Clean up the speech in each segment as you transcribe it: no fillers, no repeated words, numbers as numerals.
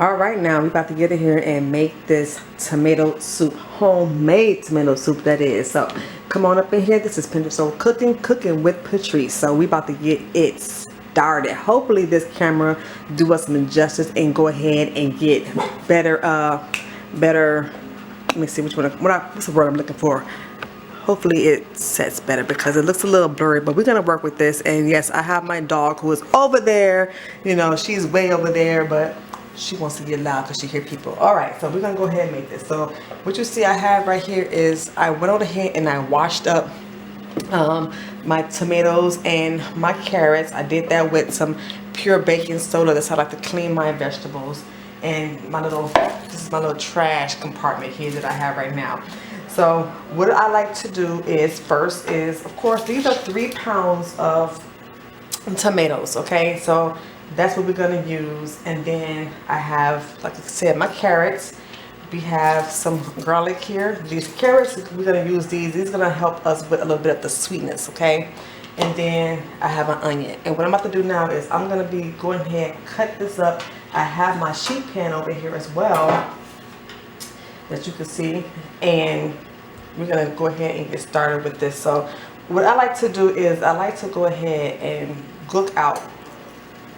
All right, now we're about to get in here and make this tomato soup, homemade tomato soup that is. So come on up in here. This is Patrice cooking with Patrice. So we about to get it started. Hopefully this camera do us some justice and go ahead and get better. Let me see which one. What's the word I'm looking for? Hopefully it sets better because it looks a little blurry, but we're gonna work with this. And yes, I have my dog who is over there. You know, she's way over there, but she wants to get loud because she hear people. All right, so we're gonna go ahead and make this. So what you see I have right here is I went on ahead and I washed up my tomatoes and my carrots. I did that with some pure baking soda. That's how I like to clean my vegetables. And this is my little trash compartment here that I have right now. So what I like to do is first is, of course, these are 3 pounds of tomatoes, okay? So that's what we're gonna use. And then I have, like I said, my carrots. We have some garlic here. These carrots, we're gonna use these. These are gonna help us with a little bit of the sweetness, okay? And then I have an onion. And what I'm about to do now is I'm gonna be going ahead and cut this up. I have my sheet pan over here as well, that you can see. And we're gonna go ahead and get started with this. So what I like to do is I like to go ahead and cook out,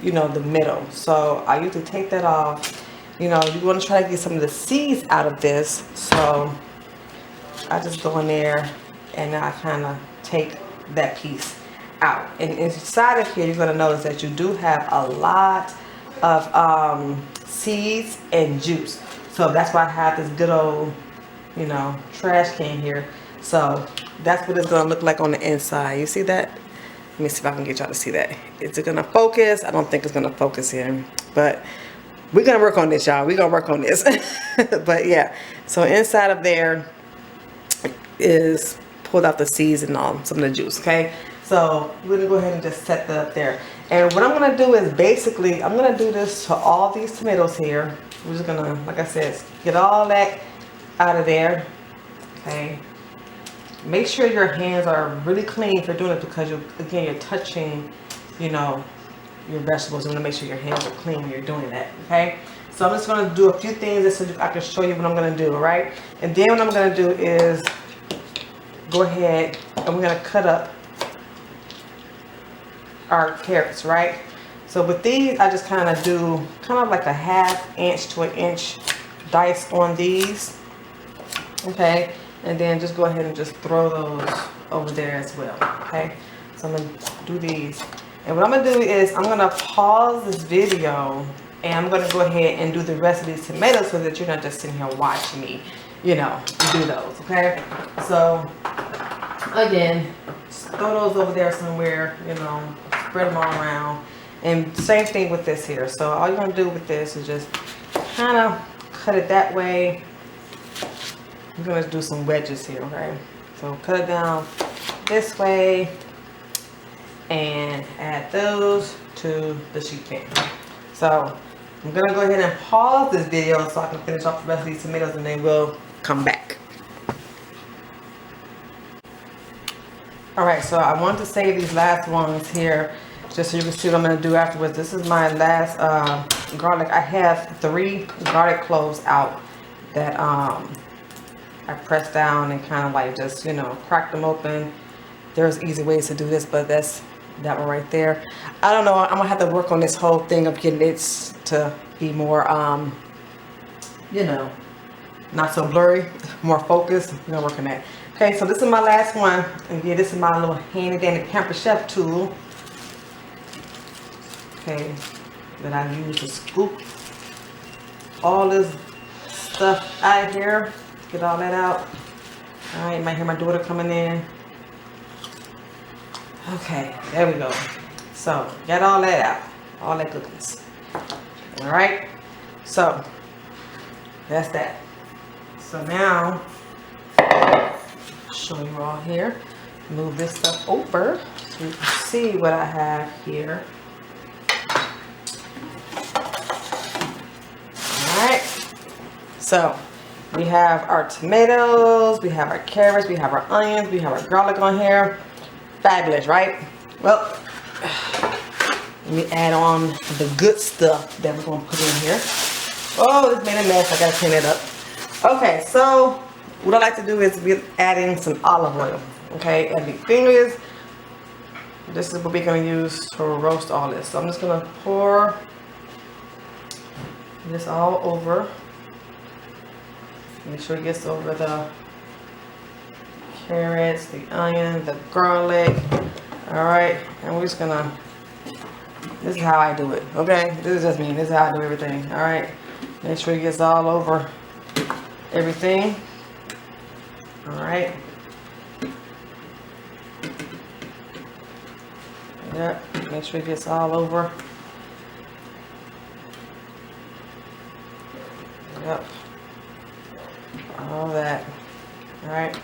you know, the middle. So I usually take that off. You know, you want to try to get some of the seeds out of this. So I just go in there and I kind of take that piece out. And inside of here, you're going to notice that you do have a lot of seeds and juice. So that's why I have this good old, you know, trash can here. So that's what it's going to look like on the inside. You see that? Let me see if I can get y'all to see that. Is it going to focus? I don't think it's going to focus here. But we're going to work on this, y'all. We're going to work on this. But yeah. So inside of there is pulled out the seeds and all, some of the juice, okay? So we're going to go ahead and just set that up there. And what I'm going to do is basically, I'm going to do this to all these tomatoes here. We're just going to, like I said, get all that out of there, okay? Make sure your hands are really clean if you're doing it because, you're touching, you know, your vegetables. You want to make sure your hands are clean when you're doing that, okay? So I'm just going to do a few things just so I can show you what I'm going to do, all right? And then what I'm going to do is go ahead and we're going to cut up our carrots, right? So with these, I just kind of do kind of like a 1/2 inch to 1 inch dice on these, okay? And then just go ahead and just throw those over there as well, okay? So I'm going to do these. And what I'm going to do is I'm going to pause this video and I'm going to go ahead and do the rest of these tomatoes so that you're not just sitting here watching me, you know, do those, okay? So, again, just throw those over there somewhere, you know, spread them all around. And same thing with this here. So all you're going to do with this is just kind of cut it that way. I'm going to do some wedges here, okay? So cut it down this way and add those to the sheet pan. So I'm going to go ahead and pause this video so I can finish off the rest of these tomatoes and then we'll come back. Alright, so I wanted to save these last ones here just so you can see what I'm going to do afterwards. This is my last garlic. I have 3 garlic cloves out that I pressed down and kind of like just, you know, cracked them open. There's easy ways to do this, but that's that one right there. I don't know. I'm going to have to work on this whole thing of getting it to be more, you know, not so blurry, more focused. We're going to work on that. Okay, so this is my last one. And yeah, this is my little handy dandy Pamper Chef tool. Okay, that I use to scoop all this stuff out of here. Get all that out. All right, you might hear my daughter coming in. Okay, there we go. So, got all that out. All that goodness. All right, so that's that. So now, show you all here. Move this stuff over so you can see what I have here. All right, so we have our tomatoes, we have our carrots, we have our onions, we have our garlic on here. Fabulous, right? Well, let me add on the good stuff that we're going to put in here. Oh, it's made a mess. I gotta clean it up. Okay, so what I like to do is be adding some olive oil. Okay, and the thing is, this is what we're gonna use to roast all this. So I'm just gonna pour this all over. Make sure it gets over the carrots, the onion, the garlic. All right, and we're just gonna, this is how I do it, okay? This is just me, this is how I do everything, all right? Make sure it gets all over everything, all right? Yep, make sure it gets all over. Yep, all that, all right?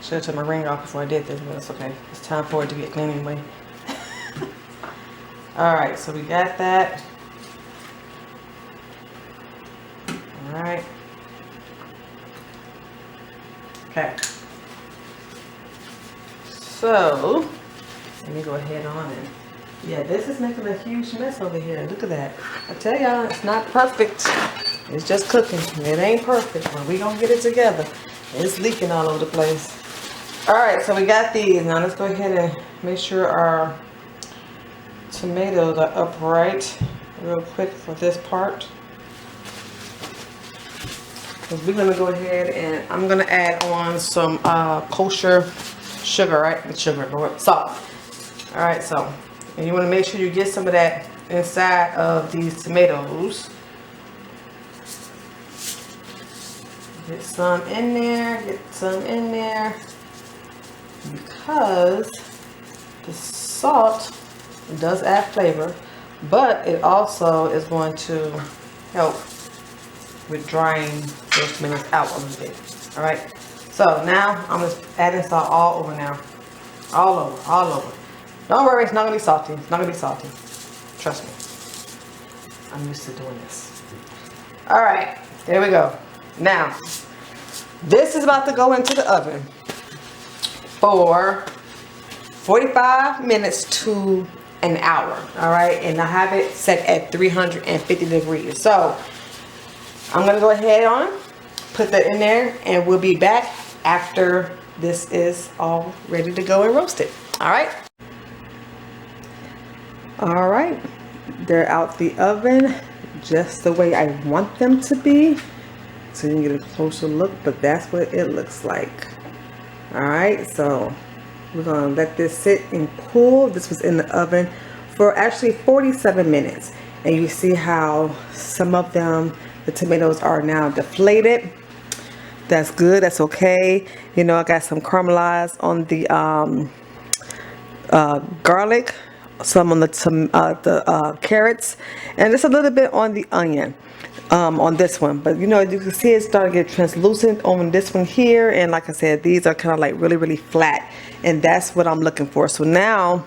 Should have took my ring off before I did this, but it's okay. It's time for it to get clean anyway. Alright, so we got that. Alright. Okay. So, let me go ahead on and, yeah, this is making a huge mess over here. Look at that. I tell y'all, it's not perfect. It's just cooking. It ain't perfect, but we gonna get it together. It's leaking all over the place. Alright, so we got these. Now let's go ahead and make sure our tomatoes are upright real quick for this part. Because we're going to go ahead and I'm going to add on some kosher sugar, right? Sugar, salt. Alright, so and you want to make sure you get some of that inside of these tomatoes. Get some in there, get some in there. Because the salt does add flavor, but it also is going to help with drying those tomatoes out a little bit. All right, so now I'm just adding salt all over now, all over, all over. Don't worry, it's not gonna be salty. It's not gonna be salty. Trust me, I'm used to doing this. All right, there we go. Now this is about to go into the oven for 45 minutes to an hour, all right? And I have it set at 350 degrees. So I'm gonna go ahead on, put that in there, and we'll be back after this is all ready to go and roasted, all right? All right, they're out the oven just the way I want them to be. So you can get a closer look, but that's what it looks like. All right, so we're gonna let this sit and cool. This was in the oven for actually 47 minutes. And you see how some of them, the tomatoes are now deflated. That's good, that's okay. You know, I got some caramelized on the garlic, some on the carrots, and just a little bit on the onion. On this one, but you know, you can see it starting to get translucent on this one here, and like I said, these are kind of like really flat, and that's what I'm looking for. So now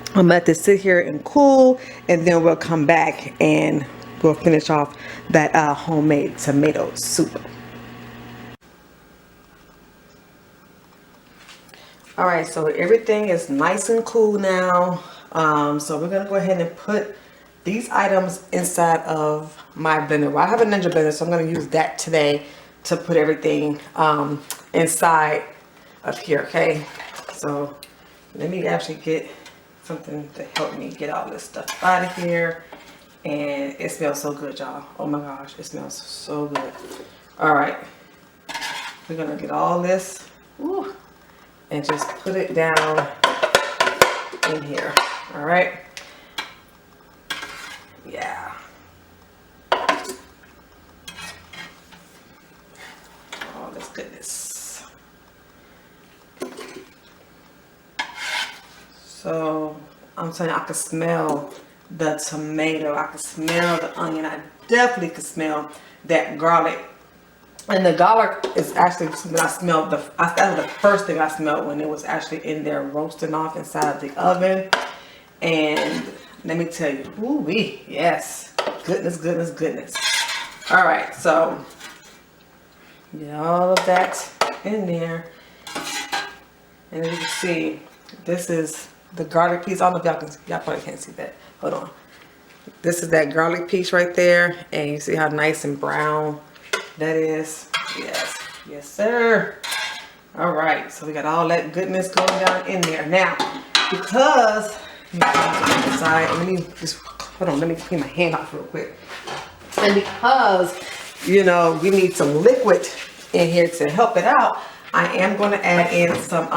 I'm gonna let this sit here and cool, and then we'll come back and we'll finish off that homemade tomato soup. All right, so everything is nice and cool now. So we're gonna go ahead and put these items inside of my blender. Well, I have a Ninja blender, so I'm going to use that today to put everything inside of here, okay? So let me actually get something to help me get all this stuff out of here. And it smells so good, y'all. Oh my gosh, it smells so good. All right, we're going to get all this and just put it down in here, all right? Yeah. Oh, that's goodness. So I'm telling you, I can smell the tomato. I can smell the onion. I definitely can smell that garlic. And the garlic is actually something I smelled. That was the first thing I smelled when it was actually in there roasting off inside the oven. And let me tell you, ooh-wee, yes, goodness, goodness, goodness. All right, so get all of that in there, and as you can see, this is the garlic piece. I don't know if y'all probably can't see that. Hold on. This is that garlic piece right there. And you see how nice and brown that is? Yes. Yes, sir. All right. So we got all that goodness going down in there. Now, because, let me just, hold on, let me clean my hand off real quick. And because, you know, we need some liquid in here to help it out, I am going to add in some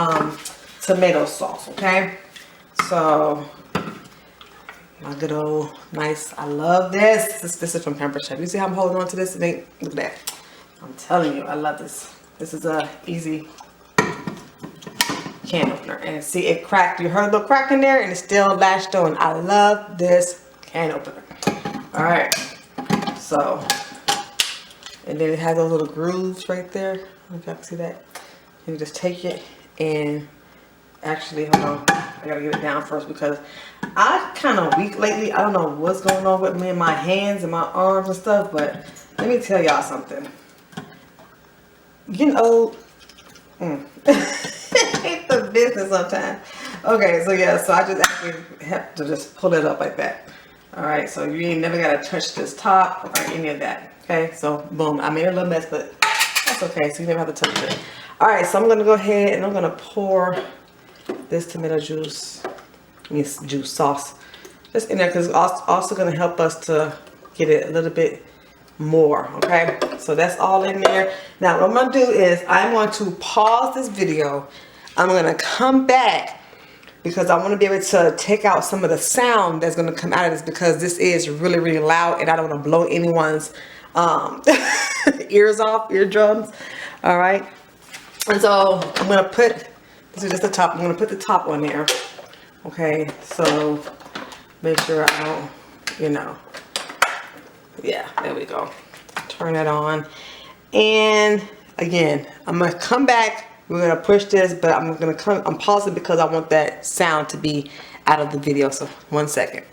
tomato sauce, okay? So, my good old nice, I love this. This is from Pamper Chef. You see how I'm holding on to this? Look at that. I'm telling you, I love this. This is a easy can opener. And see, it cracked. You heard the crack in there and it's still latched on. I love this can opener. All right. So, and then it has those little grooves right there. I don't know if y'all can see that. You just take it and actually, hold on. I gotta get it down first because I'm kind of weak lately. I don't know what's going on with me and my hands and my arms and stuff, but let me tell y'all something. Getting old. It's the business sometimes. Okay, so yeah, so I just actually have to just pull it up like that. All right, so you ain't never gotta touch this top or any of that. Okay, so boom, I made a little mess, but that's okay. So you never have to touch it. All right, so I'm gonna go ahead and I'm gonna pour this tomato juice sauce just in there because it's also gonna help us to get it a little bit more. Okay, so that's all in there. Now what I'm gonna do is I'm going to pause this video. I'm gonna come back because I want to be able to take out some of the sound that's going to come out of this because this is really, really loud and I don't want to blow anyone's eardrums. All right. And so I'm going to put, this is just the top. I'm going to put the top on there. Okay. So make sure I don't, you know, yeah, there we go. Turn it on. And again, I'm going to come back. We're going to push this, but I'm pausing because I want that sound to be out of the video. So 1 second.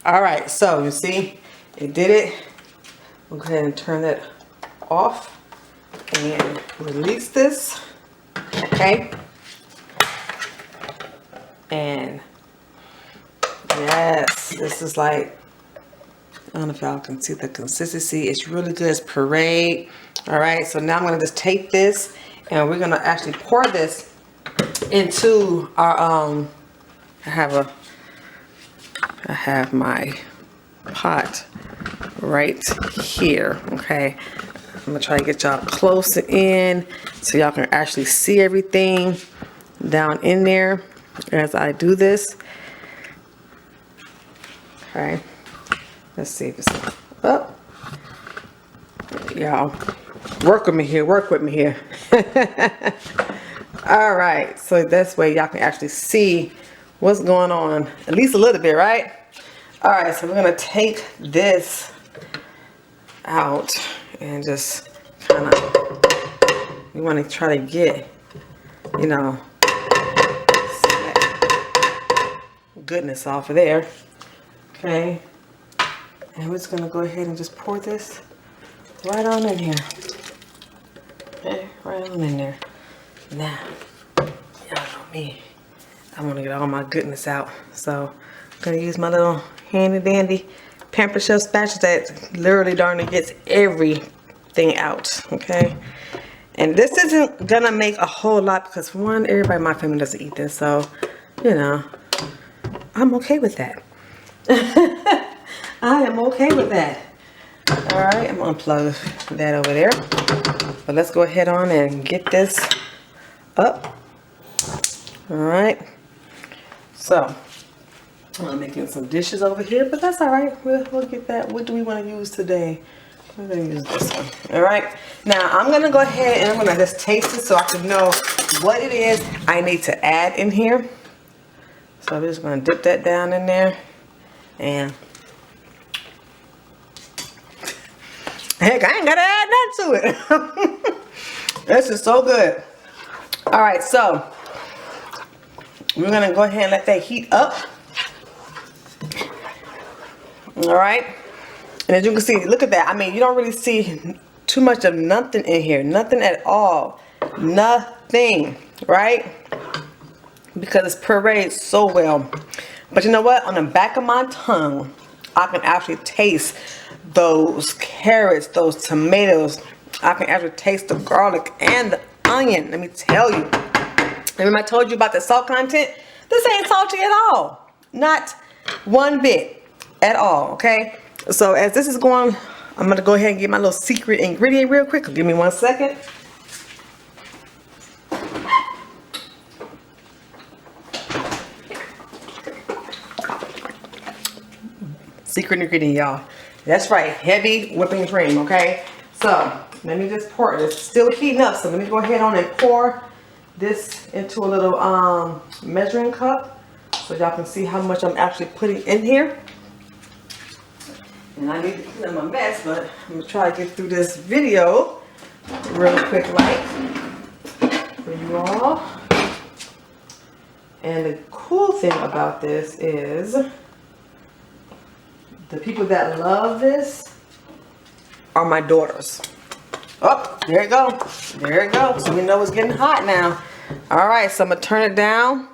All right, so you see, it did it. We'll go ahead and turn that off and release this. Okay. And yes, this is like, I don't know if y'all can see the consistency. It's really good. It's puree. All right, so now I'm going to just take this and we're going to actually pour this into our, I have my pot right here. Okay, I'm gonna try to get y'all closer in so y'all can actually see everything down in there as I do this. Okay, let's see if it's up. Y'all work with me here, All right, so this way y'all can actually see what's going on, at least a little bit, right? All right, so we're gonna take this out and just kind of, we want to try to get, you know, some of that goodness off of there. Okay, and we're just gonna go ahead and just pour this right on in here. Okay, right on in there. Now, y'all know me. I want to get all my goodness out, so I'm gonna use my little handy dandy Pamper Chef spatula that literally darn it gets everything out, okay? And this isn't gonna make a whole lot because for one, everybody in my family doesn't eat this, so you know, I'm okay with that. I am okay with that. Alright, I'm gonna unplug that over there. But let's go ahead on and get this up. Alright. So I'm making some dishes over here, but that's alright. We'll get that. What do we want to use today? We're going to use this one. Alright. Now I'm going to go ahead and I'm going to just taste it so I can know what it is I need to add in here. So I'm just going to dip that down in there. And heck, I ain't got to add nothing to it. This is so good. Alright, so we're going to go ahead and let that heat up. Alright. And as you can see, look at that. I mean, you don't really see too much of nothing in here. Nothing at all. Nothing. Right? Because it's pureed so well. But you know what? On the back of my tongue, I can actually taste those carrots, those tomatoes. I can actually taste the garlic and the onion. Let me tell you. Remember I told you about the salt content? This ain't salty at all. Not one bit at all, okay? So as this is going, I'm going to go ahead and get my little secret ingredient real quick. Give me 1 second. Secret ingredient, y'all. That's right, heavy whipping cream, okay? So let me just pour it. It's still heating up, so let me go ahead on and pour this into a little measuring cup so y'all can see how much I'm actually putting in here. And I need to clean up my mess, but I'm gonna try to get through this video real quick like for you all. And the cool thing about this is the people that love this are my daughters. Oh, there you go. There you go. So we know it's getting hot now. Alright, so I'm going to turn it down.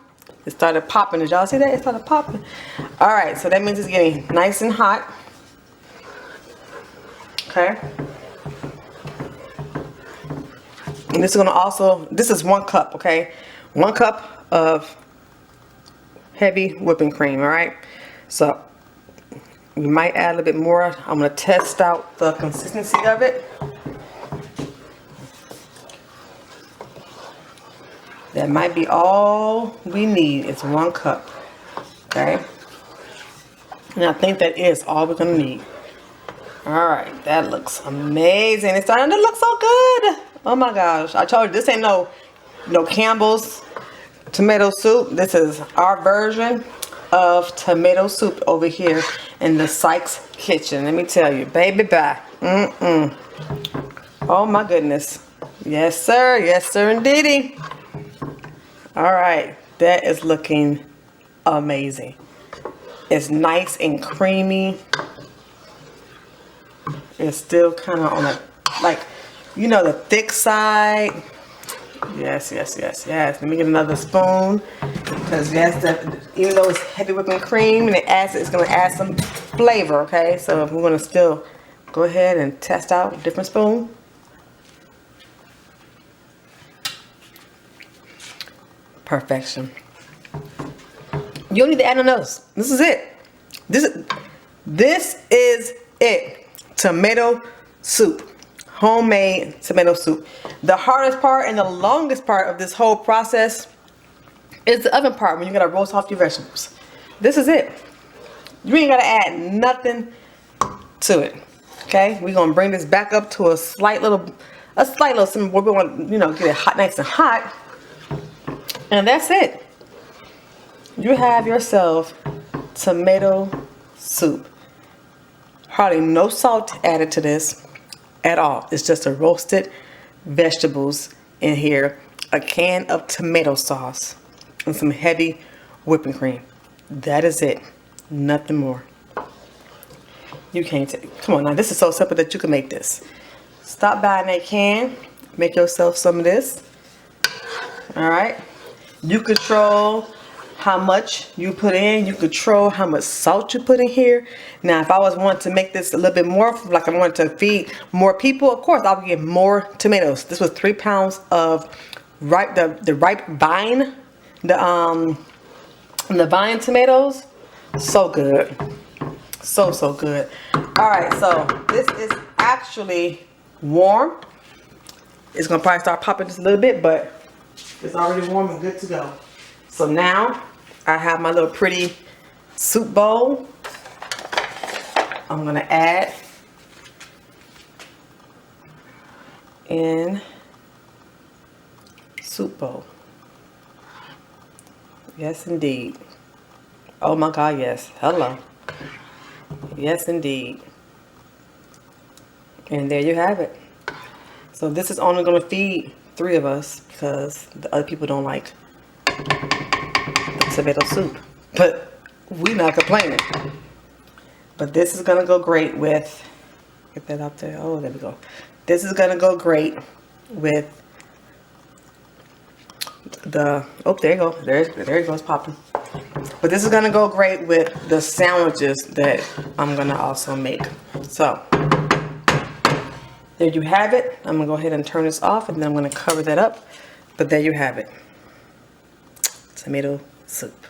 It started popping. Did y'all see that? It started popping. Alright, so that means it's getting nice and hot. Okay. And this is going to also, this is 1 cup, okay? 1 cup of heavy whipping cream, alright? So, we might add a little bit more. I'm going to test out the consistency of it. That might be all we need. It's 1 cup. Okay. And I think that is all we're going to need. Alright. That looks amazing. It's starting to look so good. Oh my gosh. I told you this ain't no Campbell's tomato soup. This is our version of tomato soup over here in the Sykes kitchen. Let me tell you. Baby bye. Oh my goodness. Yes sir. Yes sir indeedy. Alright, that is looking amazing. It's nice and creamy. It's still kind of on a, like, you know, the thick side. Yes, yes, yes, yes. Let me get another spoon. Because yes, even though it's heavy whipping cream and it's going to add some flavor, okay? So we're going to still go ahead and test out a different spoon. Perfection. You don't need to add nothing else. This is it. This is it. Tomato soup. Homemade tomato soup. The hardest part and the longest part of this whole process is the oven part when you gotta roast off your vegetables. This is it. You ain't gotta add nothing to it. Okay? We're gonna bring this back up to a slight little simmer where we want, you know, get it hot, nice and hot. And that's it. You have yourself tomato soup. Hardly no salt added to this at all. It's just a roasted vegetables in here, a can of tomato sauce, and some heavy whipping cream. That is it. Nothing more. You can't take. Come on now. This is so simple that you can make this. Stop buying that can. Make yourself some of this. All right. You control how much you put in. You control how much salt you put in here. Now, if I was wanting to make this a little bit more, like I wanted to feed more people, of course, I would get more tomatoes. This was 3 pounds of the ripe vine, the vine tomatoes. So good. So good. All right, so this is actually warm. It's gonna probably start popping just a little bit, but it's already warm and good to go. So now I have my little pretty soup bowl. I'm gonna add in soup bowl. Yes, indeed. Oh my God, yes. Hello. Yes, indeed. And there you have it. So this is only going to feed 3 of us because the other people don't like the tomato soup. But we're not complaining. But this is going to go great with, get that up there. Oh, there we go. This is going to go great with the, oh, there you go. There it goes popping. But this is going to go great with the sandwiches that I'm going to also make. So there you have it. I'm going to go ahead and turn this off, and then I'm going to cover that up. But there you have it. Tomato soup.